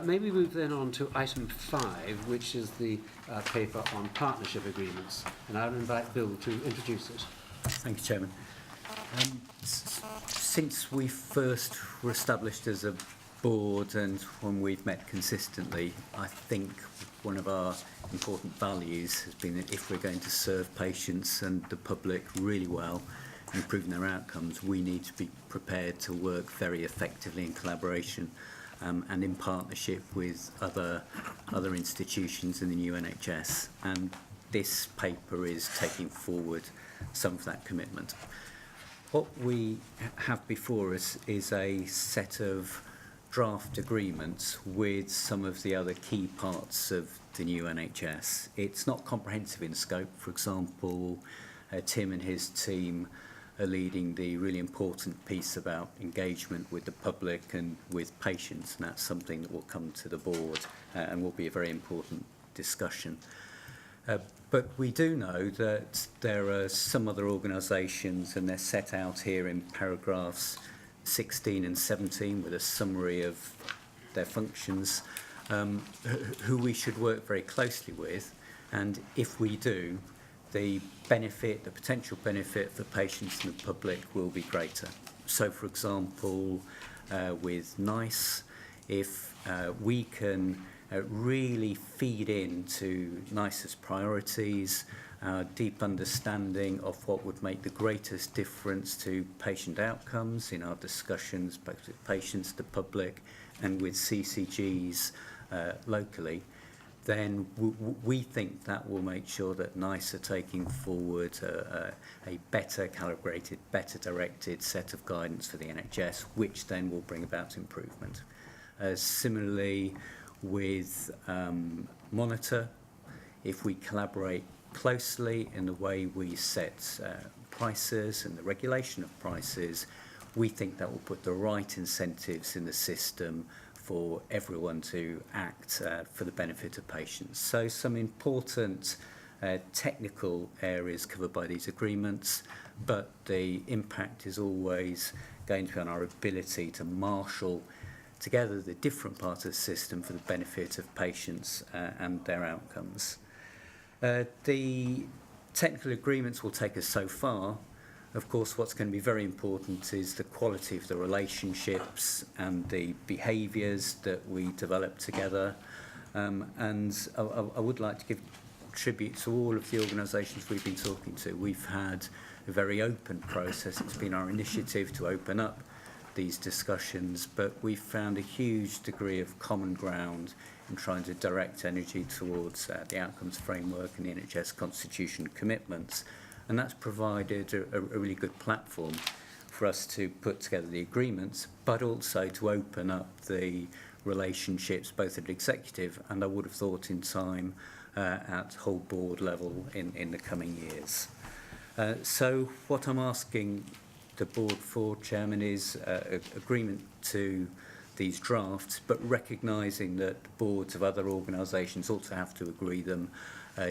May we move then on to item 5, which is the paper on partnership agreements, and I'll invite Bill to introduce it. Thank you, Chairman. Since we first were established as a board and when we've met consistently, I think one of our important values has been that if we're going to serve patients and the public really well, improving their outcomes, we need to be prepared to work very effectively in collaboration and in partnership with other institutions in the new NHS. And this paper is taking forward some of that commitment. What we have before us is a set of draft agreements with some of the other key parts of the new NHS. It's not comprehensive in scope. For example, Tim and his team are leading the really important piece about engagement with the public and with patients, and that's something that will come to the board and will be a very important discussion. But we do know that there are some other organisations, and they're set out here in paragraphs 16 and 17 with a summary of their functions, who we should work very closely with, and if we do, the potential benefit for patients and the public will be greater. So, for example, with NICE, if we can really feed into NICE's priorities, our deep understanding of what would make the greatest difference to patient outcomes in our discussions both with patients, the public, and with CCGs locally, then we think that will make sure that NICE are taking forward a better calibrated, better directed set of guidance for the NHS, which then will bring about improvement. Similarly, with Monitor, if we collaborate closely in the way we set prices and the regulation of prices, we think that will put the right incentives in the system for everyone to act for the benefit of patients. So some important technical areas covered by these agreements, but the impact is always going to be on our ability to marshal together the different parts of the system for the benefit of patients and their outcomes. The technical agreements will take us so far. Of course, what's going to be very important is the quality of the relationships and the behaviours that we develop together. And I would like to give tribute to all of the organisations we've been talking to. We've had a very open process. It's been our initiative to open up these discussions, but we've found a huge degree of common ground in trying to direct energy towards the outcomes framework and the NHS constitution commitments. And that's provided a really good platform for us to put together the agreements, but also to open up the relationships both at executive and I would have thought in time at whole board level in the coming years. So what I'm asking the board for, Chairman, is agreement to these drafts, but recognising that boards of other organisations also have to agree them,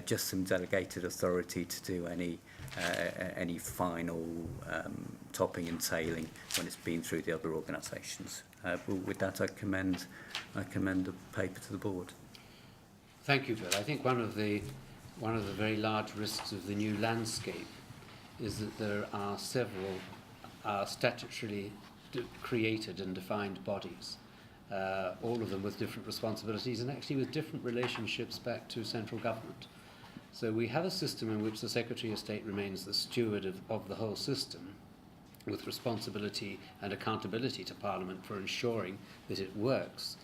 just some delegated authority to do any final topping and tailing when it's been through the other organisations. With that, I commend the paper to the board. Thank you, Bill. I think one of the very large risks of the new landscape is that there are several statutorily created and defined bodies, all of them with different responsibilities and actually with different relationships back to central government. So we have a system in which the Secretary of State remains the steward of the whole system, with responsibility and accountability to Parliament for ensuring that it works.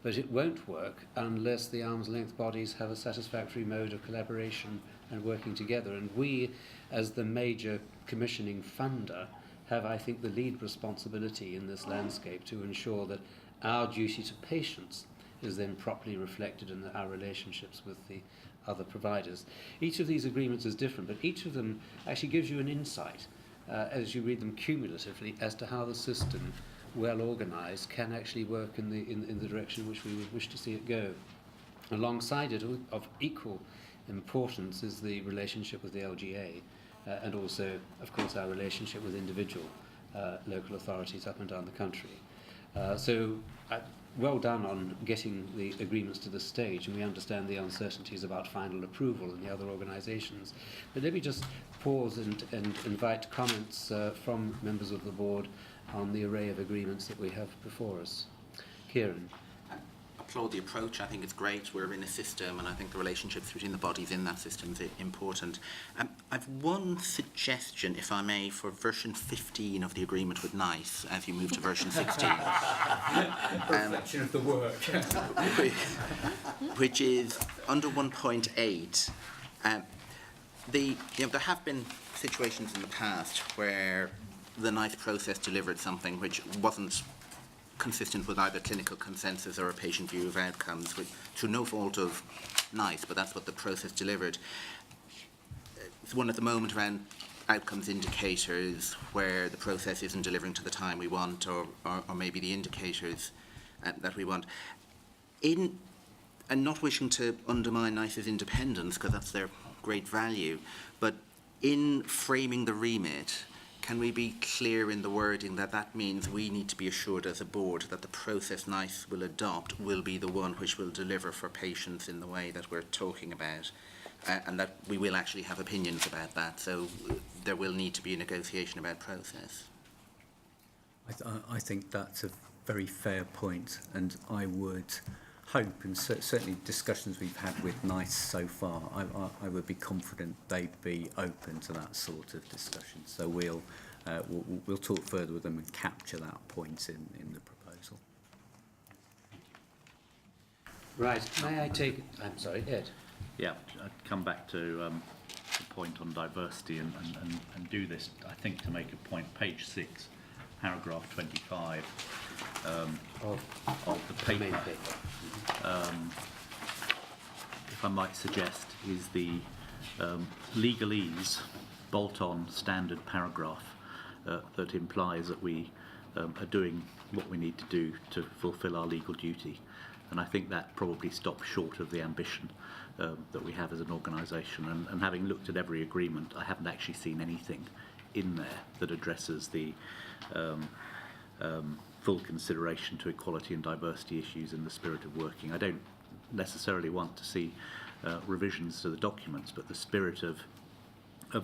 But it won't work unless the arm's length bodies have a satisfactory mode of collaboration and working together. And we, as the major commissioning funder, have, I think, the lead responsibility in this landscape to ensure that our duty to patients is then properly reflected in our relationships with the other providers. Each of these agreements is different, but each of them actually gives you an insight as you read them cumulatively as to how the system, well organised, can actually work in the direction in which we would wish to see it go. Alongside it, of equal importance, is the relationship with the LGA and also, of course, our relationship with individual local authorities up and down the country. So well done on getting the agreements to this stage, and we understand the uncertainties about final approval in the other organisations. But let me just pause and invite comments from members of the board on the array of agreements that we have before us. Kieran. Applaud the approach. I think it's great. We're in a system, and I think the relationships between the bodies in that system is important. I've one suggestion, if I may, for version 15 of the agreement with NICE as you move to version 16. Reflection of the work. which is under 1.8. There have been situations in the past where the NICE process delivered something which wasn't consistent with either clinical consensus or a patient view of outcomes, which, through no fault of NICE, but that's what the process delivered. It's one at the moment around outcomes indicators where the process isn't delivering to the time we want, or maybe the indicators that we want. And not wishing to undermine NICE's independence, because that's their great value, but in framing the remit, can we be clear in the wording that that means we need to be assured as a board that the process NICE will adopt will be the one which will deliver for patients in the way that we're talking about, and that we will actually have opinions about that, so there will need to be a negotiation about process. I think that's a very fair point, and I would hope, and certainly discussions we've had with NICE so far, I would be confident they'd be open to that sort of discussion. So we'll talk further with them and capture that point in the proposal. Right, may I take... I'm sorry, Ed. Yeah, I'd come back to the point on diversity and do this, I think, to make a point. Page 6, paragraph 25 of the paper. If I might suggest, is the legalese bolt-on standard paragraph that implies that we are doing what we need to do to fulfil our legal duty. And I think that probably stops short of the ambition that we have as an organisation. And having looked at every agreement, I haven't actually seen anything in there that addresses the full consideration to equality and diversity issues in the spirit of working. I don't necessarily want to see revisions to the documents, but the spirit of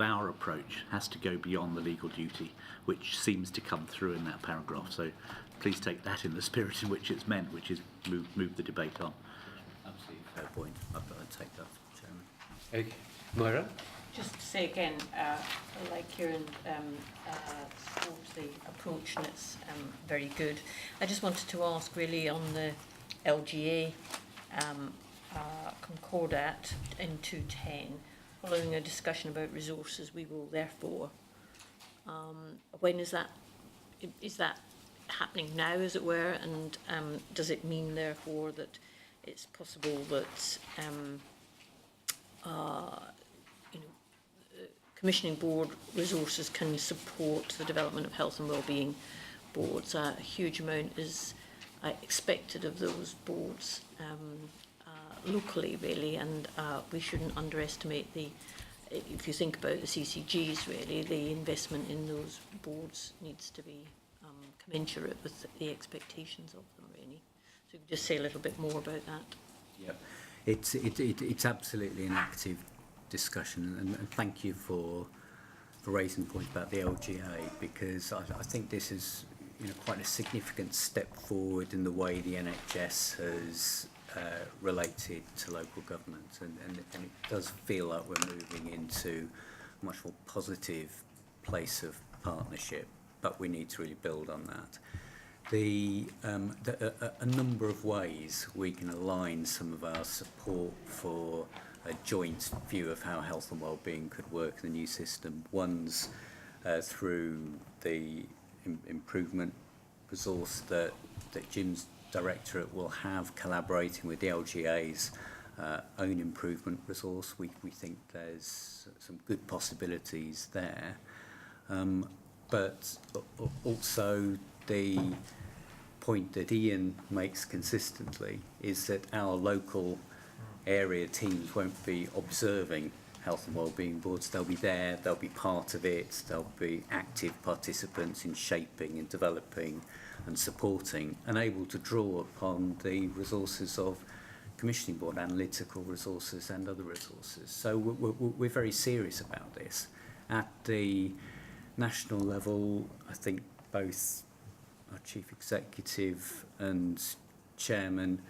our approach has to go beyond the legal duty, which seems to come through in that paragraph. So please take that in the spirit in which it's meant, which is move the debate on. Absolutely fair point. I'd take that, Chairman. Okay. Moira? Just to say again, like Kieran thought the approach, and it's very good. I just wanted to ask really on the LGA Concordat in 210, following a discussion about resources, we will therefore, when is that happening now, as it were, and does it mean therefore that it's possible that commissioning board resources can support the development of health and wellbeing boards? A huge amount is expected of those boards locally, really, and we shouldn't underestimate if you think about the CCGs, really, the investment in those boards needs to be commensurate with the expectations of them, really. So you could just say a little bit more about that. Yep. It's absolutely an active discussion, and thank you for raising the point about the LGA, because I think this is quite a significant step forward in the way the NHS has related to local government, and it does feel like we're moving into a much more positive place of partnership, but we need to really build on that. A number of ways we can align some of our support for a joint view of how health and wellbeing could work in the new system. One's through the improvement resource that Jim's directorate will have, collaborating with the LGA's own improvement resource. We think there's some good possibilities there, but also the point that Ian makes consistently is that our local area teams won't be observing health and wellbeing boards. They'll be there, they'll be part of it, they'll be active participants in shaping and developing and supporting, and able to draw upon the resources of commissioning board, analytical resources and other resources. So we're very serious about this. At the national level, I think both our chief executive and chairman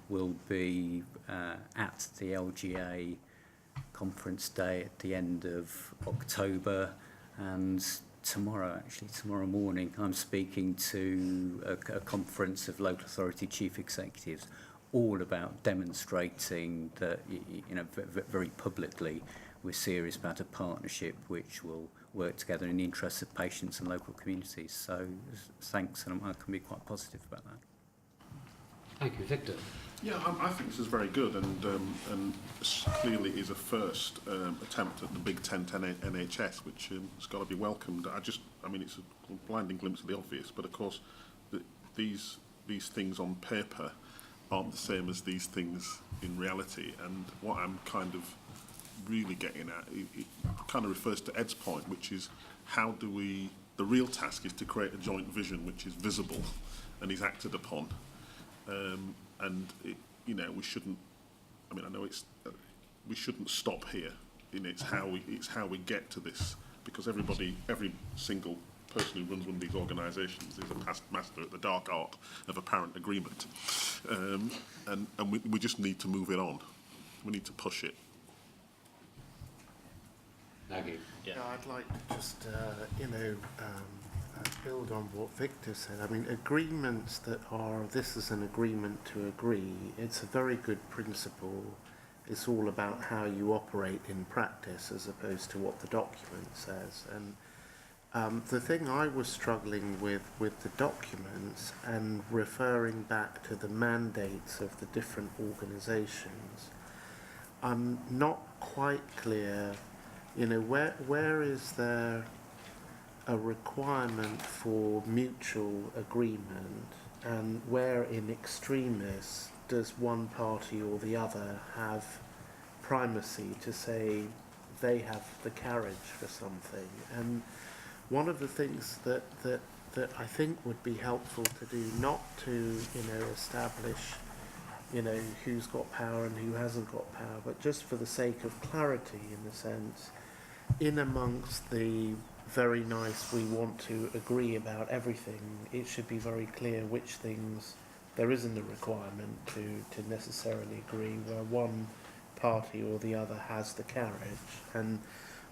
will be at the LGA conference day at the end of October, and tomorrow morning, I'm speaking to a conference of local authority chief executives, all about demonstrating that, you know, very publicly, we're serious about a partnership which will work together in the interests of patients and local communities. So thanks, and I can be quite positive about that. Thank you, Victor. Yeah, I think this is very good, and this clearly is a first attempt at the Big Tent NHS, which has got to be welcomed. I mean, it's a blinding glimpse of the obvious, but of course, these things on paper aren't the same as these things in reality. And what I'm kind of really getting at, it kind of refers to Ed's point, which is how do we? The real task is to create a joint vision which is visible and is acted upon. And you know, we shouldn't. I mean, I know we shouldn't stop here. You know, it's how we get to this, because every single person who runs one of these organisations is a past master at the dark art of apparent agreement, and we just need to move it on. We need to push it. Maggie. Yeah, I'd like to just build on what Victor said. I mean, agreements that are, this is an agreement to agree, it's a very good principle. It's all about how you operate in practice as opposed to what the document says. And the thing I was struggling with the documents and referring back to the mandates of the different organisations, I'm not quite clear, you know, where is there a requirement for mutual agreement, and where in extremis does one party or the other have primacy to say they have the carriage for something. And one of the things that I think would be helpful to do, not to, you know, establish, you know, who's got power and who hasn't got power, but just for the sake of clarity, in the sense, in amongst the very nice, we want to agree about everything, it should be very clear which things there isn't a requirement to necessarily agree, where one party or the other has the carriage. And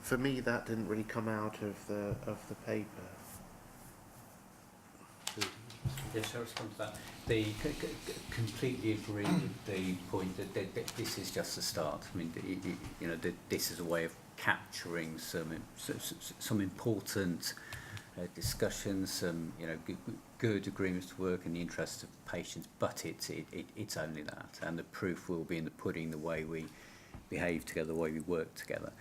for me, that didn't really come out of the paper. Yes, I'll respond to that. Completely agree with the point that this is just a start. I mean, you know, this is a way of capturing some important discussions, some, you know, good agreements to work in the interest of patients. But it's only that, and the proof will be in the pudding, the way we behave together, the way we work together.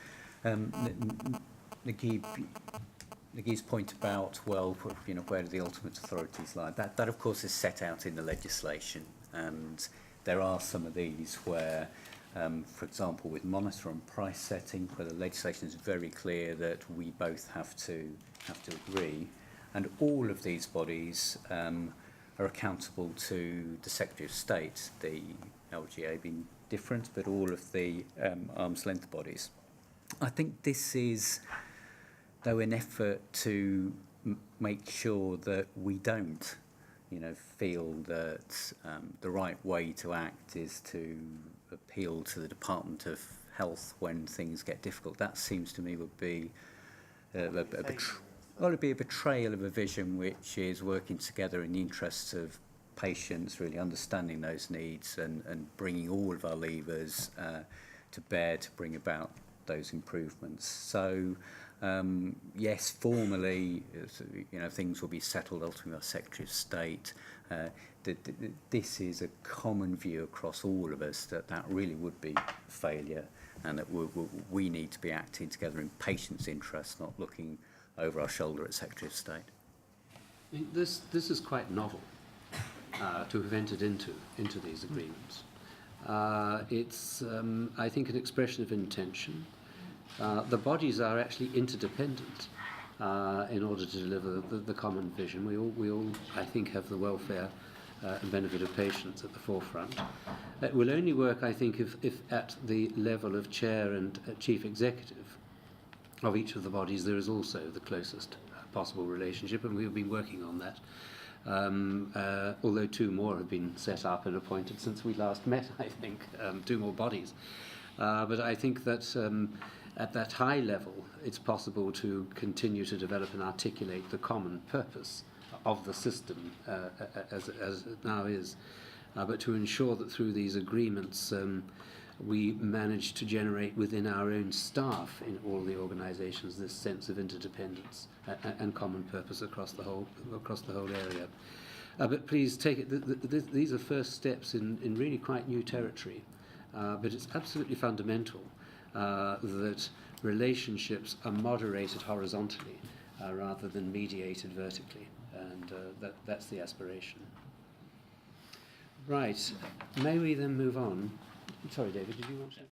Naguib's point about, well, you know, where do the ultimate authorities lie? That of course is set out in the legislation, and there are some of these where, for example, with monitor and price setting, where the legislation is very clear that we both have to agree, and all of these bodies are accountable to the Secretary of State, the LGA being different, but all of the arm's length bodies. I think this is, though, an effort to make sure that we don't, you know, feel that the right way to act is to appeal to the Department of Health when things get difficult. That seems to me would be it'd be a betrayal of a vision which is working together in the interests of patients, really understanding those needs and bringing all of our levers to bear to bring about those improvements. So yes, formally, you know, things will be settled ultimately by Secretary of State. This is a common view across all of us that really would be a failure, and that we need to be acting together in patients' interests, not looking over our shoulder at Secretary of State. I mean, this is quite novel to have entered into these agreements. It's, I think, an expression of intention. The bodies are actually interdependent. in order to deliver the common vision. We all, I think, have the welfare and benefit of patients at the forefront. It will only work, I think, if at the level of chair and chief executive of each of the bodies there is also the closest possible relationship, and we've been working on that. Although 2 more have been set up and appointed since we last met, I think, 2 more bodies. But I think that at that high level, it's possible to continue to develop and articulate the common purpose of the system as it now is, but to ensure that through these agreements we manage to generate within our own staff in all the organisations this sense of interdependence and common purpose across the whole area. But please take it, these are first steps in really quite new territory, but it's absolutely fundamental that relationships are moderated horizontally rather than mediated vertically, and that's the aspiration. Right, may we then move on? Sorry, David, did you want to?